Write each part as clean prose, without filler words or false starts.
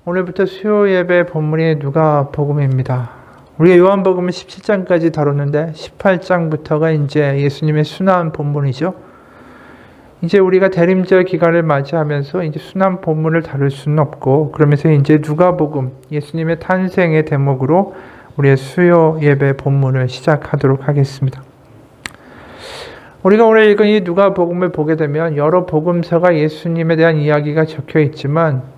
오늘부터 수요 예배 본문이 누가복음입니다. 우리가 요한복음은 17장까지 다뤘는데 18장부터가 이제 예수님의 순환 본문이죠. 이제 우리가 대림절 기간을 맞이하면서 이제 순환 본문을 다룰 수는 없고, 그러면서 이제 누가복음, 예수님의 탄생의 대목으로 우리의 수요 예배 본문을 시작하도록 하겠습니다. 우리가 오늘 읽은 이 누가복음을 보게 되면 여러 복음서가 예수님에 대한 이야기가 적혀 있지만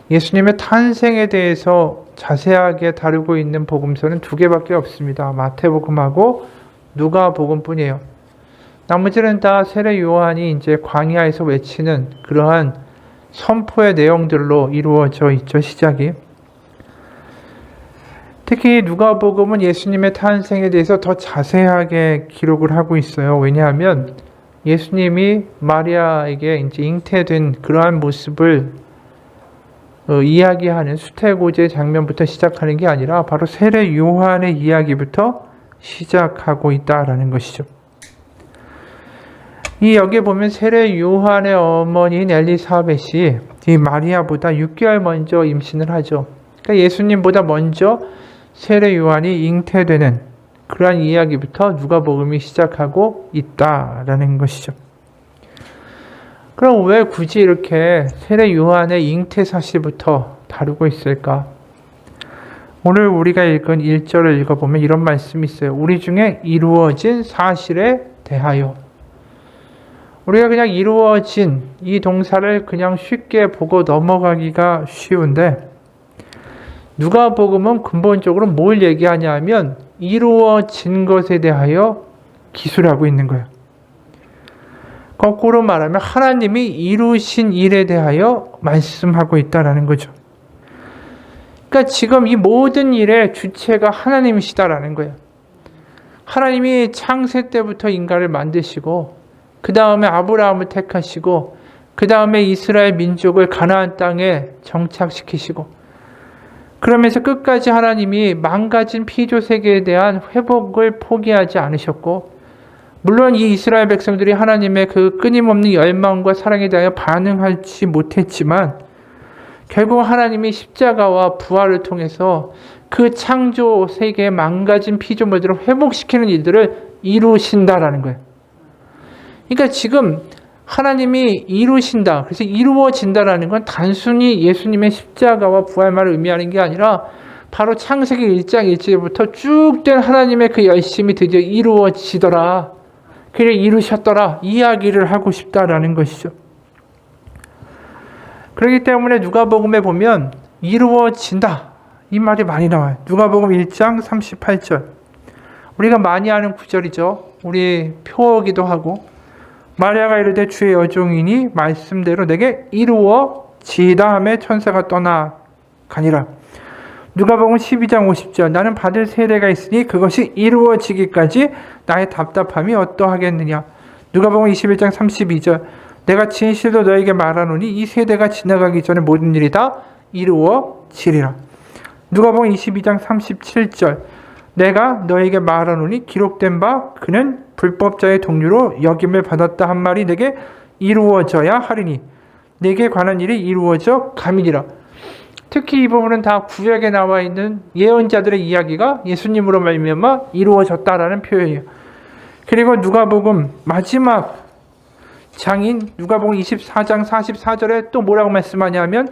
예수님의 탄생에 대해서 자세하게 다루고 있는 복음서는 두 개밖에 없습니다. 마태복음하고 누가복음뿐이에요. 나머지는 다 세례 요한이 이제 광야에서 외치는 그러한 선포의 내용들로 이루어져 있죠, 시작이. 특히 누가복음은 예수님의 탄생에 대해서 더 자세하게 기록을 하고 있어요. 왜냐하면 예수님이 마리아에게 이제 잉태된 그러한 모습을 이야기하는 수태고제 장면부터 시작하는 게 아니라 바로 세례 요한의 이야기부터 시작하고 있다라는 것이죠. 여기에 보면 세례 요한의 어머니인 엘리사벳이 이 마리아보다 6개월 먼저 임신을 하죠. 그러니까 예수님보다 먼저 세례 요한이 잉태되는 그러한 이야기부터 누가복음이 시작하고 있다라는 것이죠. 그럼 왜 굳이 이렇게 세례 요한의 잉태 사실부터 다루고 있을까? 오늘 우리가 읽은 1절을 읽어보면 이런 말씀이 있어요. 우리 중에 이루어진 사실에 대하여. 우리가 그냥 이루어진 이 동사를 그냥 쉽게 보고 넘어가기가 쉬운데 누가복음은 근본적으로 뭘 얘기하냐면 이루어진 것에 대하여 기술하고 있는 거예요. 거꾸로 말하면 하나님이 이루신 일에 대하여 말씀하고 있다라는 거죠. 그러니까 지금 이 모든 일의 주체가 하나님이시다라는 거예요. 하나님이 창세 때부터 인간을 만드시고 그 다음에 아브라함을 택하시고 그 다음에 이스라엘 민족을 가나안 땅에 정착시키시고 그러면서 끝까지 하나님이 망가진 피조 세계에 대한 회복을 포기하지 않으셨고, 물론 이 이스라엘 백성들이 하나님의 그 끊임없는 열망과 사랑에 대하여 반응하지 못했지만 결국 하나님이 십자가와 부활을 통해서 그 창조 세계의 망가진 피조물들을 회복시키는 일들을 이루신다라는 거예요. 그러니까 지금 하나님이 이루신다, 그래서 이루어진다라는 건 단순히 예수님의 십자가와 부활만을 의미하는 게 아니라 바로 창세기 1장 1절부터 쭉 된 하나님의 그 열심이 드디어 이루어지더라, 그를 이루셨더라, 이야기를 하고 싶다라는 것이죠. 그렇기 때문에 누가복음에 보면 이루어진다 이 말이 많이 나와요. 누가복음 1장 38절, 우리가 많이 아는 구절이죠. 우리 표어기도 하고, 마리아가 이르되 주의 여종이니 말씀대로 내게 이루어지이다 하매 천사가 떠나가니라. 누가복음 12장 50절, 나는 받을 세례가 있으니 그것이 이루어지기까지 나의 답답함이 어떠하겠느냐. 누가복음 21장 32절, 내가 진실로 너에게 말하노니 이 세대가 지나가기 전에 모든 일이 다 이루어지리라. 누가복음 22장 37절, 내가 너에게 말하노니 기록된 바 그는 불법자의 동류로 여김을 받았다 한 말이 내게 이루어져야 하리니 내게 관한 일이 이루어져 감이니라. 특히 이 부분은 다 구약에 나와 있는 예언자들의 이야기가 예수님으로 말미암아 이루어졌다라는 표현이에요. 그리고 누가복음 마지막 장인 누가복음 24장 44절에 또 뭐라고 말씀하냐면,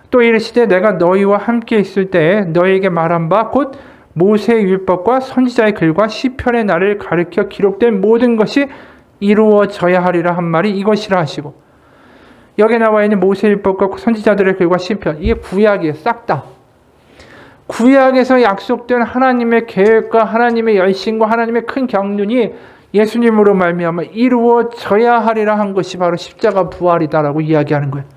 또 이르시되 내가 너희와 함께 있을 때에 너희에게 말한 바 곧 모세의 율법과 선지자의 글과 시편의 날을 가르쳐 기록된 모든 것이 이루어져야 하리라 한 말이 이것이라 하시고, 여기 나와 있는 모세의 율법과 선지자들의 글과 시편, 이게 구약이에요. 싹 다 구약에서 약속된 하나님의 계획과 하나님의 열심과 하나님의 큰 경륜이 예수님으로 말미암아 이루어져야 하리라 한 것이 바로 십자가 부활이다라고 이야기하는 거예요.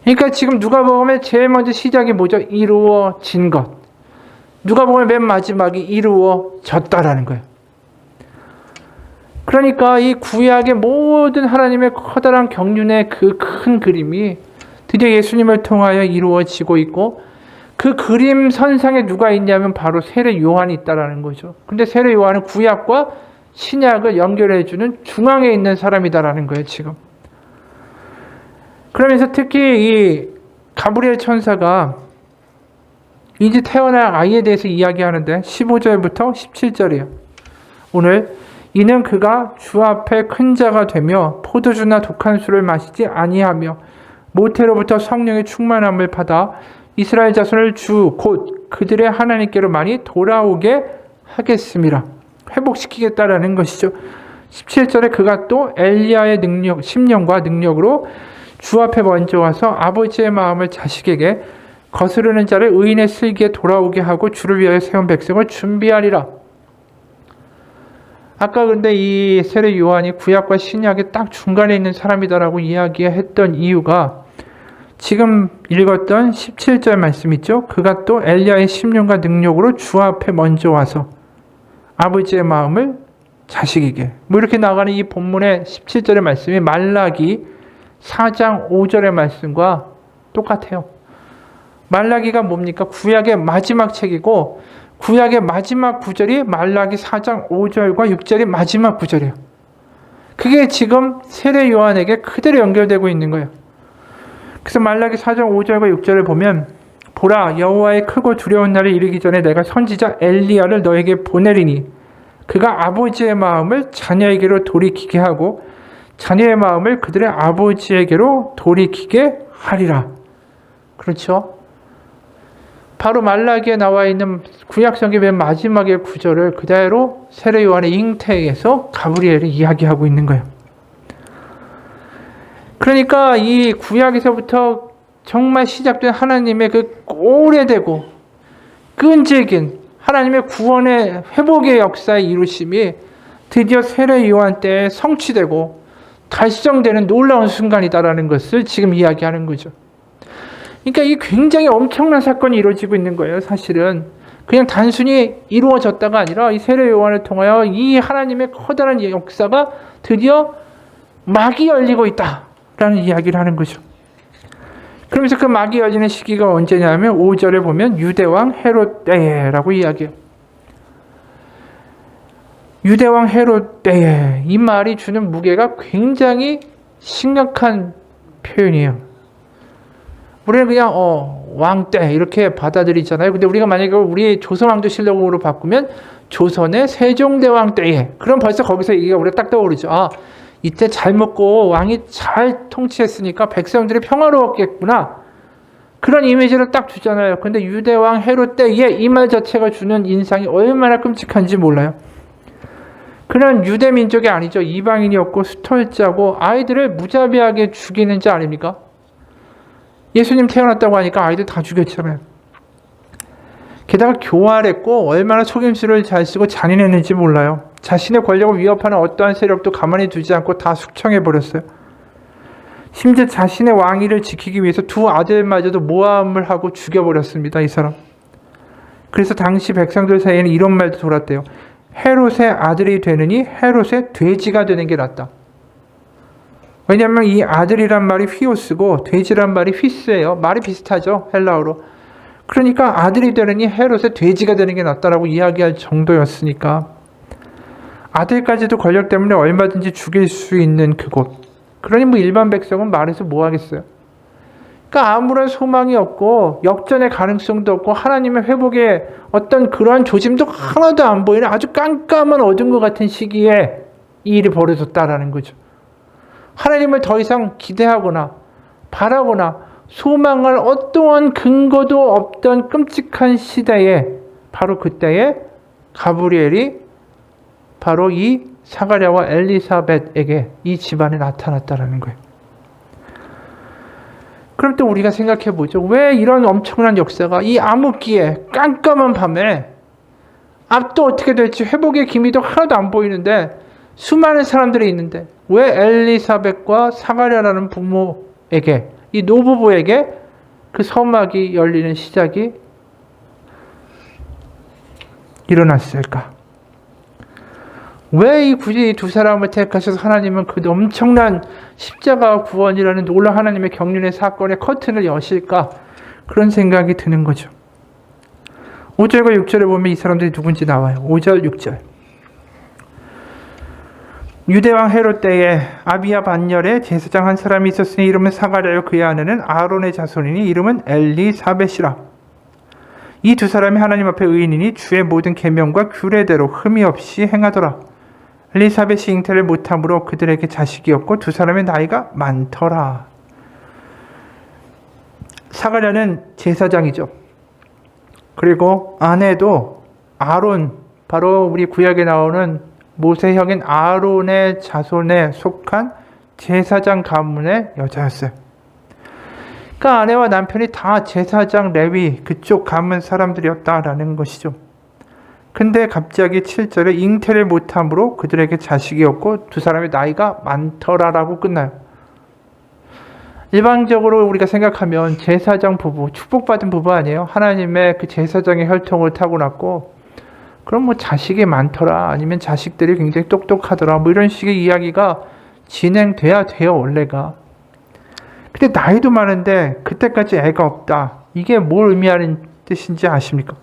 그러니까 지금 누가복음의 제일 먼저 시작이 뭐죠? 이루어진 것. 누가복음의 맨 마지막이 이루어졌다라는 거예요. 그러니까 이 구약의 모든 하나님의 커다란 경륜의 그 큰 그림이 드디어 예수님을 통하여 이루어지고 있고, 그 그림 선상에 누가 있냐면 바로 세례 요한이 있다라는 거죠. 근데 세례 요한은 구약과 신약을 연결해주는 중앙에 있는 사람이다라는 거예요, 지금. 그러면서 특히 이 가브리엘 천사가 이제 태어날 아이에 대해서 이야기하는데 15절부터 17절이에요. 오늘 이는 그가 주 앞에 큰 자가 되며 포도주나 독한 술을 마시지 아니하며 모태로부터 성령의 충만함을 받아 이스라엘 자손을 주 곧 그들의 하나님께로 많이 돌아오게 하겠습니다. 회복시키겠다라는 것이죠. 17절에 그가 또 엘리야의 능력, 심령과 능력으로 주 앞에 먼저 와서 아버지의 마음을 자식에게 거스르는 자를 의인의 슬기에 돌아오게 하고 주를 위하여 세운 백성을 준비하리라. 아까 근데 이 세례 요한이 구약과 신약의 딱 중간에 있는 사람이다라고 이야기했던 이유가 지금 읽었던 17절 말씀 있죠? 그가 또 엘리야의 심령과 능력으로 주 앞에 먼저 와서 아버지의 마음을 자식에게 뭐 이렇게 나가는 이 본문의 17절의 말씀이 말라기 4장 5절의 말씀과 똑같아요. 말라기가 뭡니까? 구약의 마지막 책이고 구약의 마지막 구절이 말라기 4장 5절과 6절이 마지막 구절이에요. 그게 지금 세례 요한에게 그대로 연결되고 있는 거예요. 그래서 말라기 4장 5절과 6절을 보면 보라 여호와의 크고 두려운 날이 이르기 전에 내가 선지자 엘리야를 너에게 보내리니 그가 아버지의 마음을 자녀에게로 돌이키게 하고 자녀의 마음을 그들의 아버지에게로 돌이키게 하리라. 그렇죠? 바로 말라기에 나와 있는 구약성경 맨 마지막의 구절을 그대로 세례 요한의 잉태에서 가브리엘이 이야기하고 있는 거예요. 그러니까 이 구약에서부터 정말 시작된 하나님의 그 오래되고 끈질긴 하나님의 구원의 회복의 역사의 이루심이 드디어 세례 요한 때에 성취되고 달성되는 놀라운 순간이다라는 것을 지금 이야기하는 거죠. 그러니까 이 굉장히 엄청난 사건이 이루어지고 있는 거예요. 사실은 그냥 단순히 이루어졌다가 아니라 이 세례 요한을 통하여 이 하나님의 커다란 역사가 드디어 막이 열리고 있다라는 이야기를 하는 거죠. 그러면서 그 막이 열리는 시기가 언제냐면 5절에 보면 유대왕 헤롯 때라고 이야기해요. 유대왕 헤롯 때에 이 말이 주는 무게가 굉장히 심각한 표현이에요. 우리는 그냥 왕 때 이렇게 받아들이잖아요. 근데 우리가 만약에 우리 조선왕조실록으로 바꾸면 조선의 세종대왕 때에 그럼 벌써 거기서 얘기가 우리가 딱 떠오르죠. 아, 이때 잘 먹고 왕이 잘 통치했으니까 백성들이 평화로웠겠구나. 그런 이미지를 딱 주잖아요. 근데 유대왕 헤롯 때에 이 말 자체가 주는 인상이 얼마나 끔찍한지 몰라요. 그런 유대 민족이 아니죠. 이방인이었고 수탈자고 아이들을 무자비하게 죽이는 자 아닙니까? 예수님 태어났다고 하니까 아이들 다 죽였잖아요. 게다가 교활했고 얼마나 속임수를 잘 쓰고 잔인했는지 몰라요. 자신의 권력을 위협하는 어떠한 세력도 가만히 두지 않고 다 숙청해버렸어요. 심지어 자신의 왕위를 지키기 위해서 두 아들마저도 모함을 하고 죽여버렸습니다. 이 사람. 그래서 당시 백성들 사이에는 이런 말도 돌았대요. 헤롯의 아들이 되느니 헤롯의 돼지가 되는 게 낫다. 왜냐하면 이 아들이란 말이 휘오스고 돼지란 말이 휘스예요. 말이 비슷하죠. 헬라어로. 그러니까 아들이 되느니 헤롯의 돼지가 되는 게 낫다라고 이야기할 정도였으니까 아들까지도 권력 때문에 얼마든지 죽일 수 있는 그곳. 그러니 뭐 일반 백성은 말해서 뭐 하겠어요. 그러니까 아무런 소망이 없고 역전의 가능성도 없고 하나님의 회복의 어떤 그러한 조짐도 하나도 안 보이는 아주 깜깜한 어둠과 같은 시기에 이 일이 벌어졌다라는 거죠. 하나님을 더 이상 기대하거나 바라거나 소망할 어떠한 근거도 없던 끔찍한 시대에 바로 그때에 가브리엘이 바로 이 사가랴와 엘리사벳에게 이 집안에 나타났다라는 거예요. 그럼 또 우리가 생각해 보죠. 왜 이런 엄청난 역사가 이 암흑기에 깜깜한 밤에 앞도 어떻게 될지 회복의 기미도 하나도 안 보이는데 수많은 사람들이 있는데 왜 엘리사벳과 사가랴라는 부모에게 이 노부부에게 그 서막이 열리는 시작이 일어났을까? 왜 굳이 이 두 사람을 택하셔서 하나님은 그 엄청난 십자가 구원이라는 놀라운 하나님의 경륜의 사건의 커튼을 여실까? 그런 생각이 드는 거죠. 5절과 6절에 보면 이 사람들이 누군지 나와요. 5절, 6절. 유대왕 헤롯 때에 아비야 반열에 제사장 한 사람이 있었으니 이름은 사가랴요 그의 아내는 아론의 자손이니 이름은 엘리사벳이라. 이 두 사람이 하나님 앞에 의인이니 주의 모든 계명과 규례대로 흠이 없이 행하더라. 엘리사벳이 잉태를 못함으로 그들에게 자식이 없고 두 사람의 나이가 많더라. 사가랴는 제사장이죠. 그리고 아내도 아론, 바로 우리 구약에 나오는 모세 형인 아론의 자손에 속한 제사장 가문의 여자였어요. 그러니까 아내와 남편이 다 제사장 레위 그쪽 가문 사람들이었다라는 것이죠. 근데 갑자기 7절에 잉태를 못함으로 그들에게 자식이 없고 두 사람의 나이가 많더라라고 끝나요. 일반적으로 우리가 생각하면 제사장 부부, 축복받은 부부 아니에요? 하나님의 그 제사장의 혈통을 타고났고 그럼 뭐 자식이 많더라, 아니면 자식들이 굉장히 똑똑하더라, 뭐 이런 식의 이야기가 진행돼야 돼요, 원래가. 근데 나이도 많은데 그때까지 애가 없다. 이게 뭘 의미하는 뜻인지 아십니까?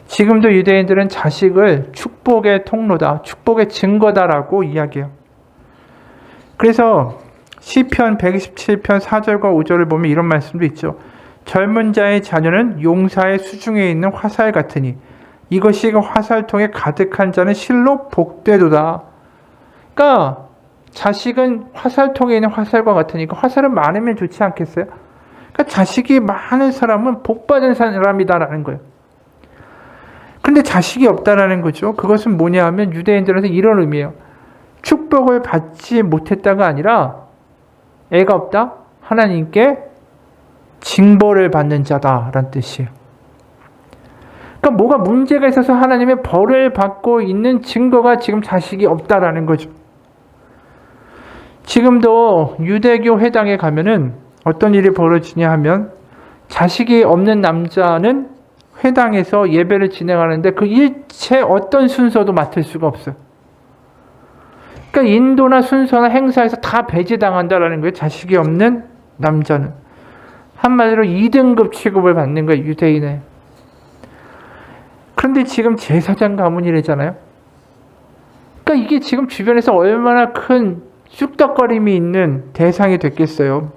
지금도 유대인들은 자식을 축복의 통로다, 축복의 증거다라고 이야기해요. 그래서 시편 127편 4절과 5절을 보면 이런 말씀도 있죠. 젊은 자의 자녀는 용사의 수중에 있는 화살 같으니 이것이 그 화살통에 가득한 자는 실로 복되도다. 그러니까 자식은 화살통에 있는 화살과 같으니까 화살은 많으면 좋지 않겠어요? 그러니까 자식이 많은 사람은 복받은 사람이다라는 거예요. 근데 자식이 없다라는 거죠. 그것은 뭐냐 하면 유대인들한테 이런 의미예요. 축복을 받지 못했다가 아니라 애가 없다? 하나님께 징벌을 받는 자다라는 뜻이에요. 그러니까 뭐가 문제가 있어서 하나님의 벌을 받고 있는 증거가 지금 자식이 없다라는 거죠. 지금도 유대교 회당에 가면은 어떤 일이 벌어지냐 하면 자식이 없는 남자는 회당에서 예배를 진행하는데 그 일체 어떤 순서도 맡을 수가 없어요. 그러니까 인도나 순서나 행사에서 다 배제당한다라는 거예요. 자식이 없는 남자는. 한마디로 2등급 취급을 받는 거예요, 유대인에. 그런데 지금 제사장 가문이래잖아요. 그러니까 이게 지금 주변에서 얼마나 큰 쑥덕거림이 있는 대상이 됐겠어요.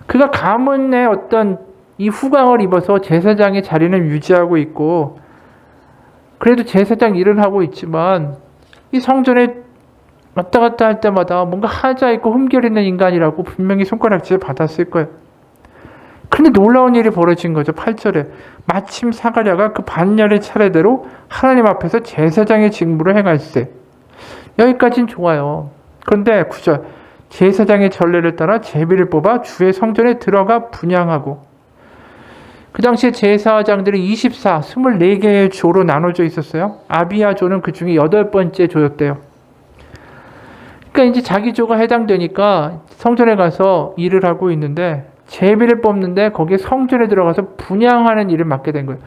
그가 가문의 어떤 이 후광을 입어서 제사장의 자리는 유지하고 있고 그래도 제사장 일을 하고 있지만 이 성전에 왔다 갔다 할 때마다 뭔가 하자 있고 흠결 있는 인간이라고 분명히 손가락질 받았을 거예요. 근데 놀라운 일이 벌어진 거죠. 8절에 마침 사가랴가 그 반열의 차례대로 하나님 앞에서 제사장의 직무를 행할세. 여기까지는 좋아요. 그런데 9절 제사장의 전례를 따라 제비를 뽑아 주의 성전에 들어가 분향하고. 그 당시에 제사장들이 24개의 조로 나눠져 있었어요. 아비야 조는 그 중에 8번째 조였대요. 그러니까 이제 자기 조가 해당되니까 성전에 가서 일을 하고 있는데 제비를 뽑는데 거기에 성전에 들어가서 분향하는 일을 맡게 된 거예요.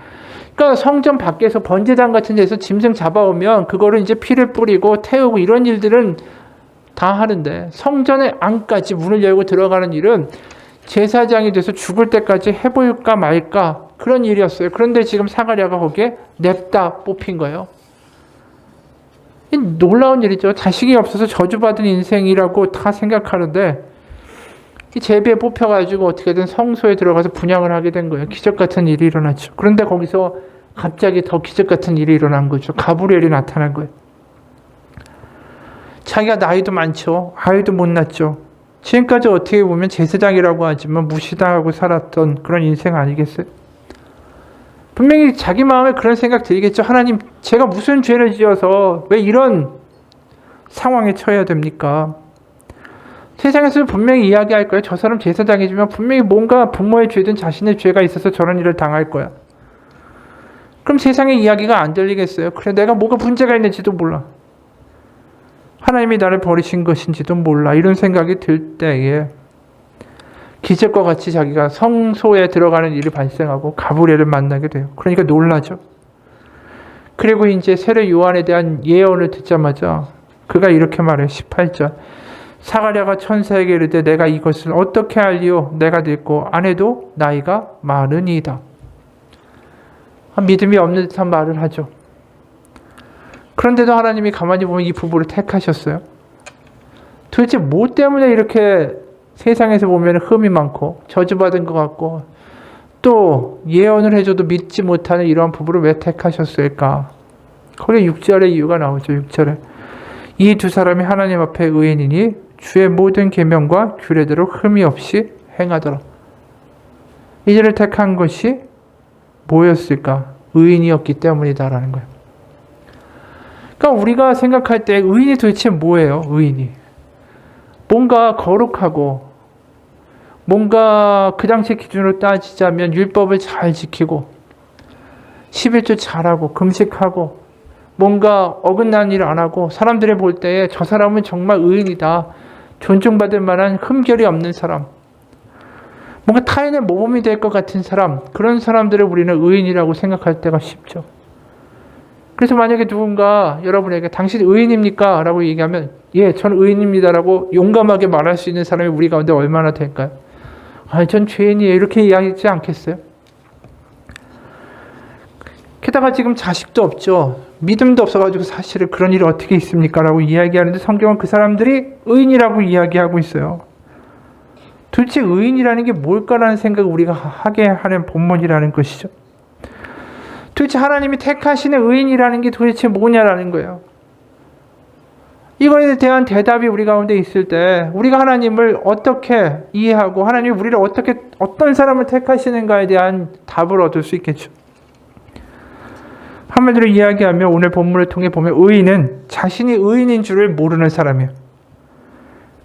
그러니까 성전 밖에서 번제단 같은 데서 짐승 잡아오면 그거를 이제 피를 뿌리고 태우고 이런 일들은 다 하는데 성전의 안까지 문을 열고 들어가는 일은 제사장이 돼서 죽을 때까지 해볼까 말까 그런 일이었어요. 그런데 지금 사가랴가 거기에 냅다 뽑힌 거예요. 놀라운 일이죠. 자식이 없어서 저주받은 인생이라고 다 생각하는데 이 제비에 뽑혀가지고 어떻게든 성소에 들어가서 분향을 하게 된 거예요. 기적 같은 일이 일어났죠. 그런데 거기서 갑자기 더 기적 같은 일이 일어난 거죠. 가브리엘이 나타난 거예요. 자기가 나이도 많죠. 아이도 못 낳죠. 지금까지 어떻게 보면 제사장이라고 하지만 무시당하고 살았던 그런 인생 아니겠어요? 분명히 자기 마음에 그런 생각 들겠죠. 하나님, 제가 무슨 죄를 지어서 왜 이런 상황에 처해야 됩니까? 세상에서는 분명히 이야기할 거예요. 저 사람 제사장이지만 분명히 뭔가 부모의 죄든 자신의 죄가 있어서 저런 일을 당할 거야. 그럼 세상의 이야기가 안 들리겠어요? 그래, 내가 뭐가 문제가 있는지도 몰라. 하나님이 나를 버리신 것인지도 몰라. 이런 생각이 들 때에 기적과 같이 자기가 성소에 들어가는 일이 발생하고 가브리엘을 만나게 돼요. 그러니까 놀라죠. 그리고 이제 세례 요한에 대한 예언을 듣자마자 그가 이렇게 말해요. 18절. 사가랴가 천사에게 이르되 내가 이것을 어떻게 알리오? 내가 늙고 아내도 나이가 많으니이다. 믿음이 없는 듯한 말을 하죠. 그런데도 하나님이 가만히 보면 이 부부를 택하셨어요. 도대체 뭐 때문에 이렇게 세상에서 보면 흠이 많고 저주받은 것 같고 또 예언을 해줘도 믿지 못하는 이러한 부부를 왜 택하셨을까? 거기에 6절의 이유가 나오죠. 6절에 이 두 사람이 하나님 앞에 의인이니 주의 모든 계명과 규례대로 흠이 없이 행하더라. 이들을 택한 것이 뭐였을까? 의인이었기 때문이다라는 거예요. 그러니까 우리가 생각할 때 의인이 도대체 뭐예요? 의인이 뭔가 거룩하고 뭔가 그 당시 기준으로 따지자면 율법을 잘 지키고 11조 잘하고 금식하고 뭔가 어긋난 일 안 하고 사람들이 볼 때에 저 사람은 정말 의인이다. 존중받을 만한 흠결이 없는 사람. 뭔가 타인의 모범이 될 것 같은 사람. 그런 사람들을 우리는 의인이라고 생각할 때가 쉽죠. 그래서 만약에 누군가 여러분에게 당신 의인입니까? 라고 얘기하면 예, 전 의인입니다. 라고 용감하게 말할 수 있는 사람이 우리 가운데 얼마나 될까요? 아니, 전 죄인이에요. 이렇게 이야기하지 않겠어요? 게다가 지금 자식도 없죠. 믿음도 없어가지고 사실은 그런 일이 어떻게 있습니까? 라고 이야기하는데 성경은 그 사람들이 의인이라고 이야기하고 있어요. 도대체 의인이라는 게 뭘까라는 생각을 우리가 하게 하는 본문이라는 것이죠. 도대체 하나님이 택하시는 의인이라는 게 도대체 뭐냐라는 거예요. 이거에 대한 대답이 우리 가운데 있을 때 우리가 하나님을 어떻게 이해하고 하나님이 우리를 어떤 사람을 택하시는가에 대한 답을 얻을 수 있겠죠. 한마디로 이야기하면 오늘 본문을 통해 보면 의인은 자신이 의인인 줄을 모르는 사람이에요.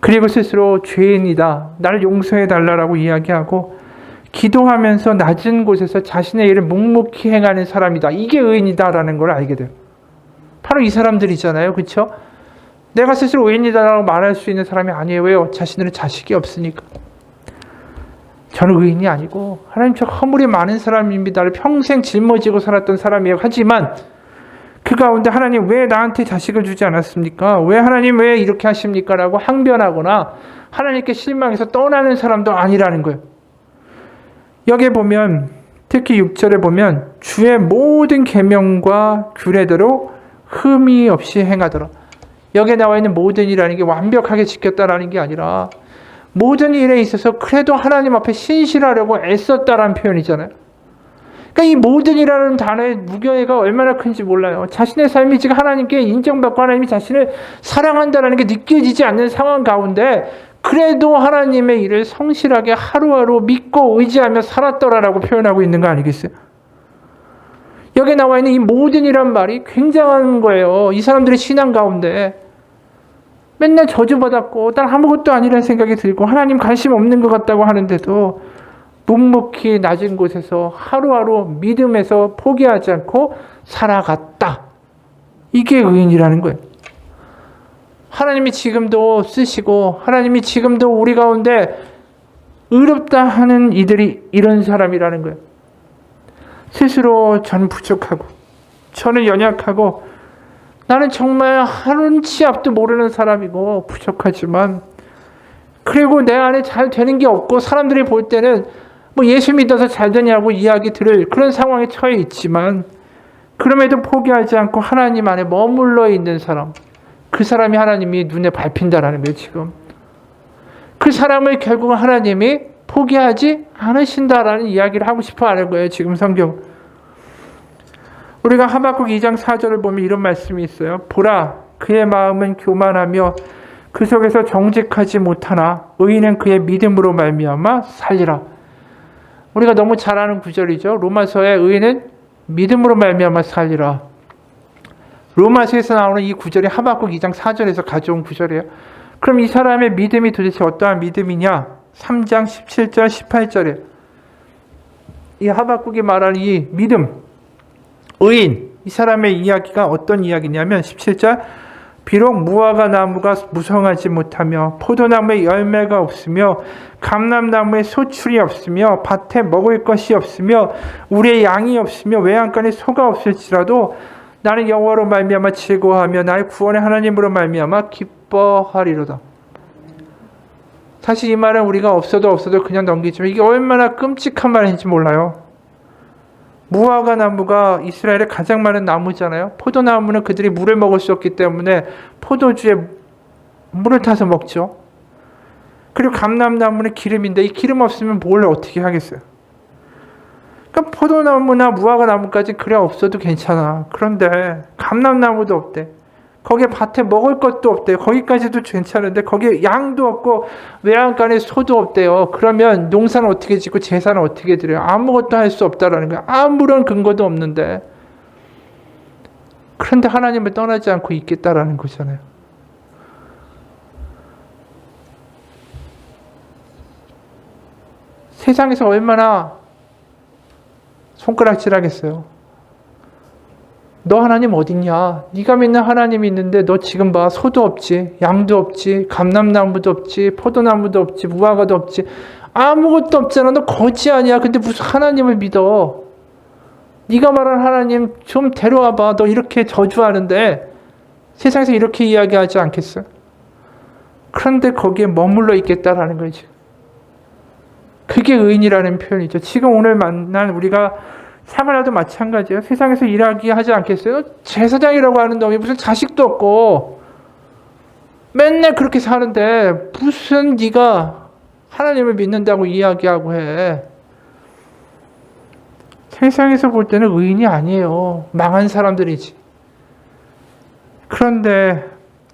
그리고 스스로 죄인이다. 나를 용서해 달라고 이야기하고 기도하면서 낮은 곳에서 자신의 일을 묵묵히 행하는 사람이다. 이게 의인이다라는 걸 알게 돼요. 바로 이 사람들이잖아요. 그렇죠? 내가 스스로 의인이다라고 말할 수 있는 사람이 아니에요. 왜요? 자신들은 자식이 없으니까. 저는 의인이 아니고 하나님 저 허물이 많은 사람입니다를 평생 짊어지고 살았던 사람이에요. 하지만 그 가운데 하나님 왜 나한테 자식을 주지 않았습니까? 왜 하나님 왜 이렇게 하십니까? 라고 항변하거나 하나님께 실망해서 떠나는 사람도 아니라는 거예요. 여기에 보면 특히 6절에 보면 주의 모든 계명과 규례대로 흠이 없이 행하더라. 여기에 나와 있는 모든이라는 게 완벽하게 지켰다라는 게 아니라 모든 일에 있어서 그래도 하나님 앞에 신실하려고 애썼다라는 표현이잖아요. 그러니까 이 모든이라는 단어의 무게가 얼마나 큰지 몰라요. 자신의 삶이 지금 하나님께 인정받고 하나님이 자신을 사랑한다라는 게 느껴지지 않는 상황 가운데 그래도 하나님의 일을 성실하게 하루하루 믿고 의지하며 살았더라라고 표현하고 있는 거 아니겠어요? 여기에 나와 있는 이 모든이란 말이 굉장한 거예요. 이 사람들의 신앙 가운데 맨날 저주받았고 난 아무것도 아니라는 생각이 들고 하나님 관심 없는 것 같다고 하는데도 묵묵히 낮은 곳에서 하루하루 믿음에서 포기하지 않고 살아갔다. 이게 의인이라는 거예요. 하나님이 지금도 쓰시고 하나님이 지금도 우리 가운데 의롭다 하는 이들이 이런 사람이라는 거예요. 스스로 저는 부족하고 저는 연약하고 나는 정말 하루치 앞도 모르는 사람이고 부족하지만 그리고 내 안에 잘 되는 게 없고 사람들이 볼 때는 뭐 예수 믿어서 잘 되냐고 이야기 들을 그런 상황에 처해 있지만 그럼에도 포기하지 않고 하나님 안에 머물러 있는 사람, 그 사람이 하나님이 눈에 밟힌다라는 거예요. 지금 그 사람을 결국 하나님이 포기하지 않으신다라는 이야기를 하고 싶어 하는 거예요. 지금 성경 우리가 하박국 2장 4절을 보면 이런 말씀이 있어요. 보라, 그의 마음은 교만하며 그 속에서 정직하지 못하나 의인은 그의 믿음으로 말미암아 살리라. 우리가 너무 잘 아는 구절이죠. 로마서의 의인은 믿음으로 말미암아 살리라. 로마서에서 나오는 이 구절이 하박국 2장 4절에서 가져온 구절이에요. 그럼 이 사람의 믿음이 도대체 어떠한 믿음이냐? 3장 17절 18절에 이 하박국이 말하는 이 믿음, 의인, 이 사람의 이야기가 어떤 이야기냐면 17절 비록 무화과 나무가 무성하지 못하며 포도나무에 열매가 없으며 감람나무에 소출이 없으며 밭에 먹을 것이 없으며 우리의 양이 없으며 외양간에 소가 없을지라도 나는 여호와로 말미암아 즐거워하며 나의 구원의 하나님으로 말미암아 기뻐하리로다. 사실 이 말은 우리가 없어도 그냥 넘기지만 이게 얼마나 끔찍한 말인지 몰라요. 무화과 나무가 이스라엘의 가장 많은 나무잖아요. 포도나무는 그들이 물을 먹을 수 없기 때문에 포도주에 물을 타서 먹죠. 그리고 감람나무는 기름인데 이 기름 없으면 뭘 어떻게 하겠어요? 그러니까 포도나무나 무화과 나무까지 그래 없어도 괜찮아. 그런데 감람나무도 없대. 거기에 밭에 먹을 것도 없대요. 거기까지도 괜찮은데 거기에 양도 없고 외양간에 소도 없대요. 그러면 농사는 어떻게 짓고 제사는 어떻게 드려요? 아무것도 할 수 없다라는 거예요. 아무런 근거도 없는데. 그런데 하나님을 떠나지 않고 있겠다라는 거잖아요. 세상에서 얼마나 손가락질하겠어요. 너 하나님 어딨냐? 네가 믿는 하나님이 있는데 너 지금 봐. 소도 없지, 양도 없지, 감람나무도 없지, 포도나무도 없지, 무화과도 없지. 아무것도 없잖아. 너 거지 아니야. 근데 무슨 하나님을 믿어? 네가 말한 하나님 좀 데려와봐. 너 이렇게 저주하는데 세상에서 이렇게 이야기하지 않겠어? 그런데 거기에 머물러 있겠다라는 거지. 그게 의인이라는 표현이죠. 지금 오늘 만난 우리가 사마리아도 마찬가지예요. 세상에서 일하기 하지 않겠어요? 제사장이라고 하는 놈이 무슨 자식도 없고 맨날 그렇게 사는데 무슨 네가 하나님을 믿는다고 이야기하고 해. 세상에서 볼 때는 의인이 아니에요. 망한 사람들이지. 그런데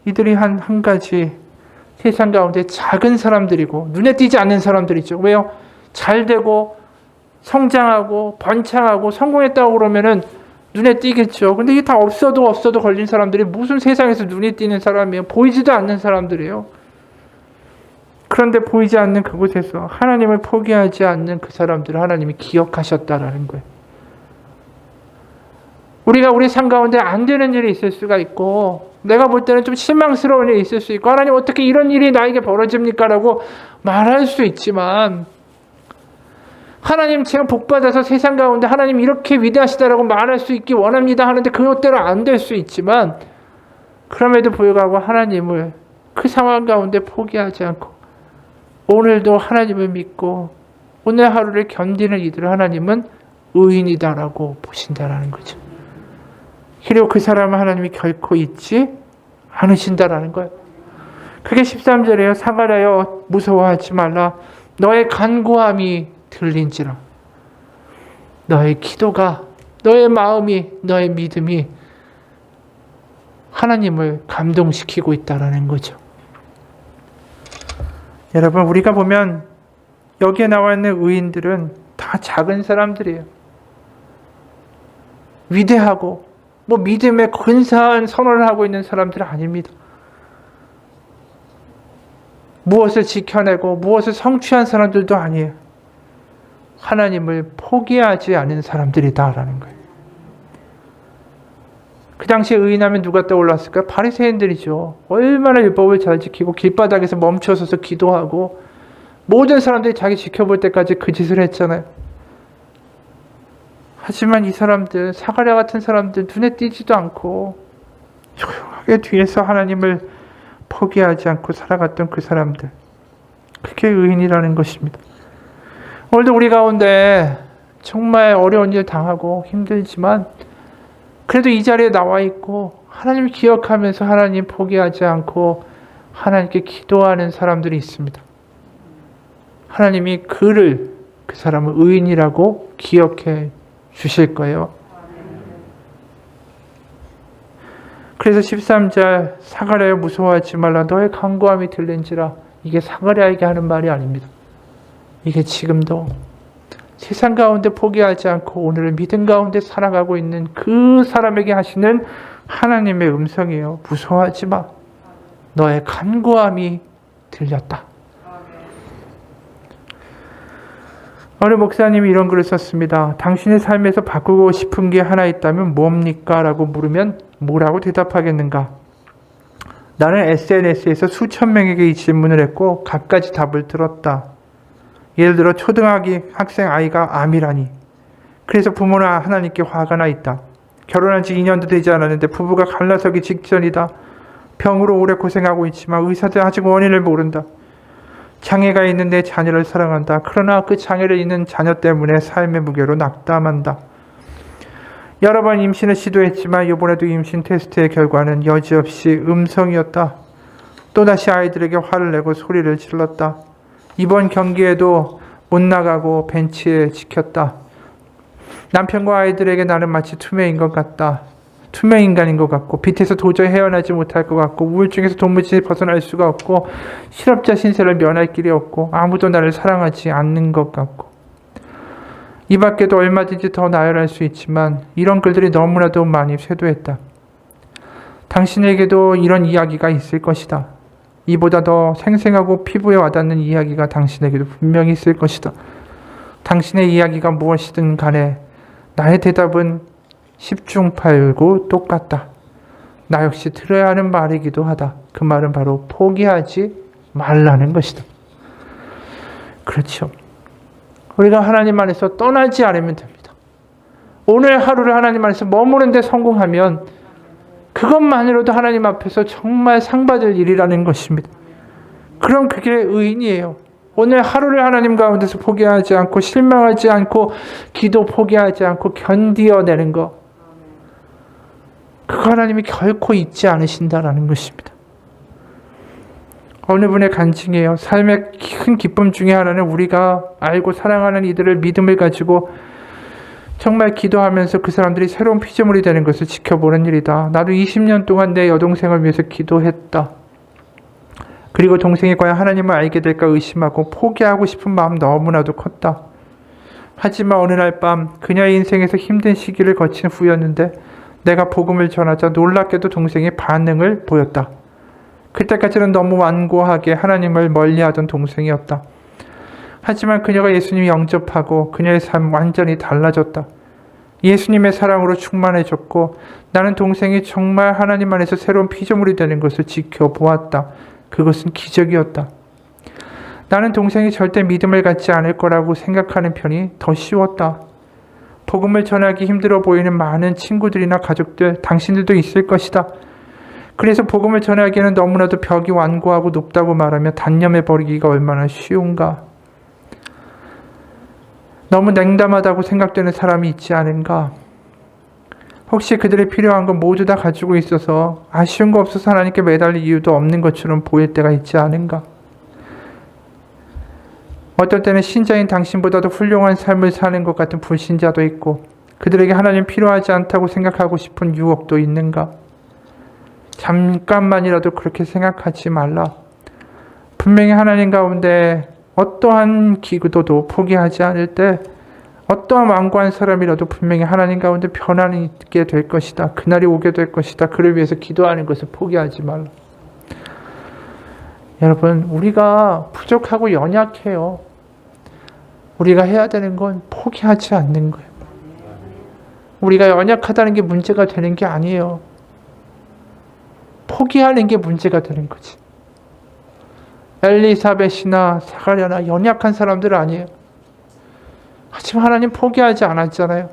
이들이 한 가지 세상 가운데 작은 사람들이고 눈에 띄지 않는 사람들이죠. 왜요? 잘 되고 성장하고 번창하고 성공했다고 그러면은 눈에 띄겠죠. 근데 이게 다 없어도 걸린 사람들이 무슨 세상에서 눈에 띄는 사람이에요. 보이지도 않는 사람들이에요. 그런데 보이지 않는 그곳에서 하나님을 포기하지 않는 그 사람들을 하나님이 기억하셨다라는 거예요. 우리가 우리 삶 가운데 안 되는 일이 있을 수가 있고 내가 볼 때는 좀 실망스러운 일이 있을 수 있고 하나님 어떻게 이런 일이 나에게 벌어집니까? 라고 말할 수 있지만 하나님 제가 복받아서 세상 가운데 하나님 이렇게 위대하시다라고 말할 수 있기 원합니다 하는데 그것대로 안 될 수 있지만 그럼에도 불구하고 하나님을 그 상황 가운데 포기하지 않고 오늘도 하나님을 믿고 오늘 하루를 견디는 이들을 하나님은 의인이다라고 보신다라는 거죠. 그리고 그 사람은 하나님이 결코 잊지 않으신다라는 거예요. 그게 13절이에요. 사마리아여 무서워하지 말라. 너의 간구함이 들린지라. 너의 기도가, 너의 마음이, 너의 믿음이 하나님을 감동시키고 있다라는 거죠. 여러분, 우리가 보면 여기에 나와 있는 의인들은 다 작은 사람들이에요. 위대하고 믿음의 근사한 선언을 하고 있는 사람들은 아닙니다. 무엇을 지켜내고 무엇을 성취한 사람들도 아니에요. 하나님을 포기하지 않은 사람들이다라는 거예요. 그 당시에 의인하면 누가 떠올랐을까요? 바리새인들이죠. 얼마나 율법을 잘 지키고 길바닥에서 멈춰서서 기도하고 모든 사람들이 자기 지켜볼 때까지 그 짓을 했잖아요. 하지만 이 사람들, 사가랴 같은 사람들 눈에 띄지도 않고 조용하게 뒤에서 하나님을 포기하지 않고 살아갔던 그 사람들. 그게 의인이라는 것입니다. 오늘도 우리 가운데 정말 어려운 일 당하고 힘들지만 그래도 이 자리에 나와 있고 하나님을 기억하면서 하나님 포기하지 않고 하나님께 기도하는 사람들이 있습니다. 하나님이 그 사람을 의인이라고 기억해 주실 거예요. 그래서 13절 사가랴여 무서워하지 말라 너의 간구함이 들린지라. 이게 사가랴에게 하는 말이 아닙니다. 이게 지금도 세상 가운데 포기하지 않고 오늘을 믿음 가운데 살아가고 있는 그 사람에게 하시는 하나님의 음성이에요. 무서워하지 마. 너의 간구함이 들렸다. 어느 목사님이 이런 글을 썼습니다. 당신의 삶에서 바꾸고 싶은 게 하나 있다면 뭡니까? 라고 물으면 뭐라고 대답하겠는가? 나는 SNS에서 수천 명에게 이 질문을 했고 갖가지 답을 들었다. 예를 들어 초등학생 아이가 암이라니. 그래서 부모는 하나님께 화가 나 있다. 결혼한 지 2년도 되지 않았는데 부부가 갈라서기 직전이다. 병으로 오래 고생하고 있지만 의사들 아직 원인을 모른다. 장애가 있는 내 자녀를 사랑한다. 그러나 그 장애를 있는 자녀 때문에 삶의 무게로 낙담한다. 여러 번 임신을 시도했지만 이번에도 임신 테스트의 결과는 여지없이 음성이었다. 또다시 아이들에게 화를 내고 소리를 질렀다. 이번 경기에도 못 나가고 벤치에 지켰다. 남편과 아이들에게 나는 마치 투명인 것 같다. 투명 인간인 것 같고 빛에서 도저히 헤어나지 못할 것 같고 우울증에서 도무지 벗어날 수가 없고 실업자 신세를 면할 길이 없고 아무도 나를 사랑하지 않는 것 같고 이 밖에도 얼마든지 더 나열할 수 있지만 이런 글들이 너무나도 많이 쇄도했다. 당신에게도 이런 이야기가 있을 것이다. 이보다 더 생생하고 피부에 와닿는 이야기가 당신에게도 분명히 있을 것이다. 당신의 이야기가 무엇이든 간에 나의 대답은 10중 8구 똑같다. 나 역시 들어야 하는 말이기도 하다. 그 말은 바로 포기하지 말라는 것이다. 그렇죠. 우리가 하나님 안에서 떠나지 않으면 됩니다. 오늘 하루를 하나님 안에서 머무는 데 성공하면 그것만으로도 하나님 앞에서 정말 상 받을 일이라는 것입니다. 그럼 그게 의인이에요. 오늘 하루를 하나님 가운데서 포기하지 않고 실망하지 않고 기도 포기하지 않고 견디어내는 것. 그거 하나님이 결코 잊지 않으신다라는 것입니다. 어느 분의 간증이에요. 삶의 큰 기쁨 중에 하나는 우리가 알고 사랑하는 이들을 믿음을 가지고 정말 기도하면서 그 사람들이 새로운 피조물이 되는 것을 지켜보는 일이다. 나도 20년 동안 내 여동생을 위해서 기도했다. 그리고 동생이 과연 하나님을 알게 될까 의심하고 포기하고 싶은 마음 너무나도 컸다. 하지만 어느 날 밤 그녀의 인생에서 힘든 시기를 거친 후였는데 내가 복음을 전하자 놀랍게도 동생이 반응을 보였다. 그때까지는 너무 완고하게 하나님을 멀리하던 동생이었다. 하지만 그녀가 예수님을 영접하고 그녀의 삶 완전히 달라졌다. 예수님의 사랑으로 충만해졌고 나는 동생이 정말 하나님 안에서 새로운 피조물이 되는 것을 지켜보았다. 그것은 기적이었다. 나는 동생이 절대 믿음을 갖지 않을 거라고 생각하는 편이 더 쉬웠다. 복음을 전하기 힘들어 보이는 많은 친구들이나 가족들, 당신들도 있을 것이다. 그래서 복음을 전하기에는 너무나도 벽이 완고하고 높다고 말하며 단념해버리기가 얼마나 쉬운가. 너무 냉담하다고 생각되는 사람이 있지 않은가. 혹시 그들이 필요한 건 모두 다 가지고 있어서 아쉬운 거 없어서 하나님께 매달릴 이유도 없는 것처럼 보일 때가 있지 않은가. 어떨 때는 신자인 당신보다도 훌륭한 삶을 사는 것 같은 불신자도 있고 그들에게 하나님 필요하지 않다고 생각하고 싶은 유혹도 있는가. 잠깐만이라도 그렇게 생각하지 말라. 분명히 하나님 가운데 어떠한 기도도 포기하지 않을 때 어떠한 완고한 사람이라도 분명히 하나님 가운데 변화는 있게 될 것이다. 그날이 오게 될 것이다. 그를 위해서 기도하는 것을 포기하지 말라. 여러분, 우리가 부족하고 연약해요. 우리가 해야 되는 건 포기하지 않는 거예요. 우리가 연약하다는 게 문제가 되는 게 아니에요. 포기하는 게 문제가 되는 거지. 엘리사벳이나 사가랴나 연약한 사람들 아니에요. 하지만 하나님 포기하지 않았잖아요.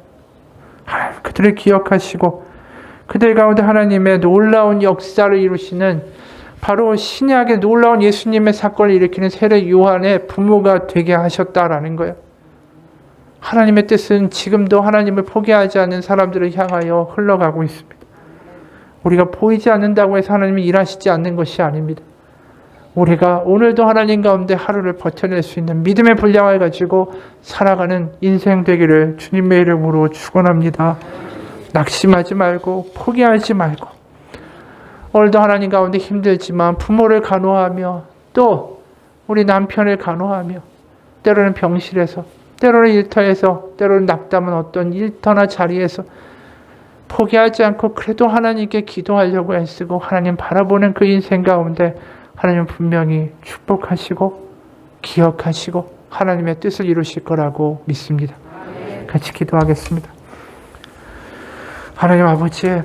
그들을 기억하시고 그들 가운데 하나님의 놀라운 역사를 이루시는 바로 신약의 놀라운 예수님의 사건을 일으키는 세례 요한의 부모가 되게 하셨다라는 거예요. 하나님의 뜻은 지금도 하나님을 포기하지 않는 사람들을 향하여 흘러가고 있습니다. 우리가 보이지 않는다고 해서 하나님이 일하시지 않는 것이 아닙니다. 우리가 오늘도 하나님 가운데 하루를 버텨낼 수 있는 믿음의 분량을 가지고 살아가는 인생 되기를 주님의 이름으로 축원합니다. 낙심하지 말고 포기하지 말고 오늘도 하나님 가운데 힘들지만 부모를 간호하며 또 우리 남편을 간호하며 때로는 병실에서 때로는 일터에서 때로는 낙담한 어떤 일터나 자리에서 포기하지 않고 그래도 하나님께 기도하려고 애쓰고 하나님 바라보는 그 인생 가운데 하나님은 분명히 축복하시고 기억하시고 하나님의 뜻을 이루실 거라고 믿습니다. 같이 기도하겠습니다. 하나님 아버지,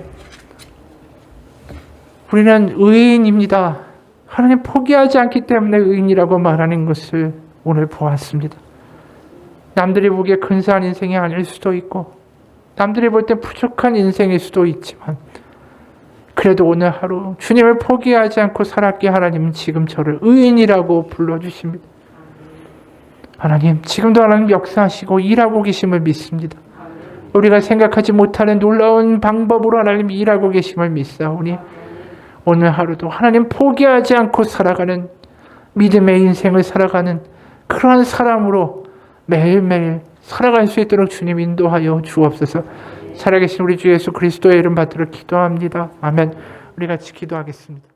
우리는 의인입니다. 하나님 포기하지 않기 때문에 의인이라고 말하는 것을 오늘 보았습니다. 남들이 보기에 근사한 인생이 아닐 수도 있고 남들이 볼 때 부족한 인생일 수도 있지만 그래도 오늘 하루 주님을 포기하지 않고 살았기에 하나님은 지금 저를 의인이라고 불러주십니다. 하나님, 지금도 하나님 역사하시고 일하고 계심을 믿습니다. 우리가 생각하지 못하는 놀라운 방법으로 하나님 일하고 계심을 믿사오니 오늘 하루도 하나님 포기하지 않고 살아가는 믿음의 인생을 살아가는 그러한 사람으로 매일매일 살아갈 수 있도록 주님 인도하여 주옵소서. 살아계신 우리 주 예수 그리스도의 이름 받들어 기도합니다. 아멘. 우리 같이 기도하겠습니다.